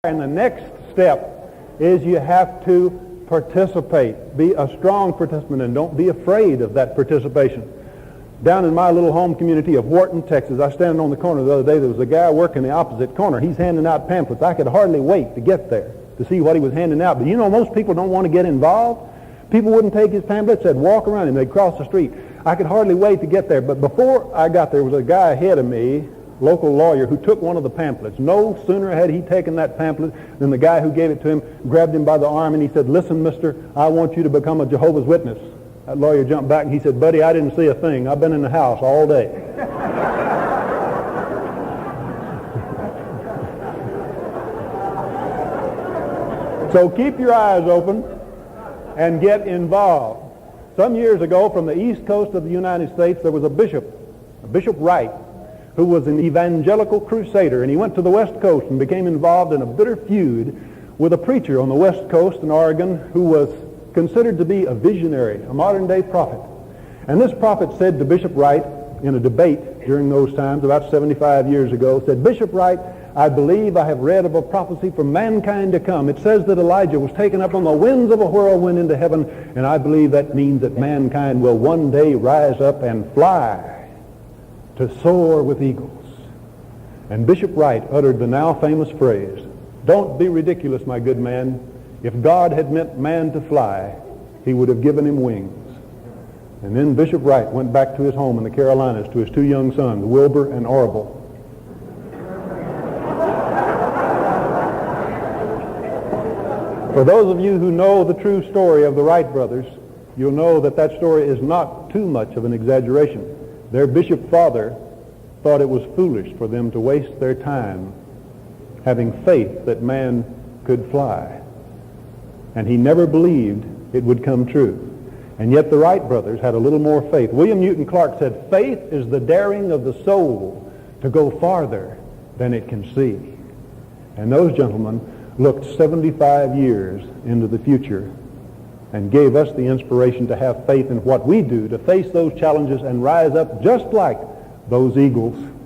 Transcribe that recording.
And the next step is you have to participate. Be a strong participant and don't be afraid of that participation. Down in my little home community of Wharton, Texas, I was standing on the corner the other day. There was a guy working the opposite corner. He's handing out pamphlets. I could hardly wait to get there to see what he was handing out. But you know, most people don't want to get involved. People wouldn't take his pamphlets. They'd walk around him. They'd cross the street. I could hardly wait to get there. But before I got there was a guy ahead of me, local lawyer, who took one of the pamphlets. No sooner had he taken that pamphlet than the guy who gave it to him grabbed him by the arm and he said, "Listen, mister, I want you to become a Jehovah's Witness." That lawyer jumped back and he said, "Buddy, I didn't see a thing. I've been in the house all day." So keep your eyes open and get involved. Some years ago, from the east coast of the United States, there was a Bishop Wright, who was an evangelical crusader, and he went to the West Coast and became involved in a bitter feud with a preacher on the West Coast in Oregon who was considered to be a visionary, a modern-day prophet. And this prophet said to Bishop Wright in a debate during those times, about 75 years ago, said, "Bishop Wright, I believe I have read of a prophecy for mankind to come. It says that Elijah was taken up on the winds of a whirlwind into heaven, and I believe that means that mankind will one day rise up and fly to soar with eagles." And Bishop Wright uttered the now famous phrase, "Don't be ridiculous, my good man. If God had meant man to fly, he would have given him wings." And then Bishop Wright went back to his home in the Carolinas to his two young sons, Wilbur and Orville. For those of you who know the true story of the Wright brothers, you'll know that that story is not too much of an exaggeration. Their bishop father thought it was foolish for them to waste their time having faith that man could fly. And he never believed it would come true. And yet the Wright brothers had a little more faith. William Newton Clark said, "Faith is the daring of the soul to go farther than it can see." And those gentlemen looked 75 years into the future and gave us the inspiration to have faith in what we do, to face those challenges and rise up just like those eagles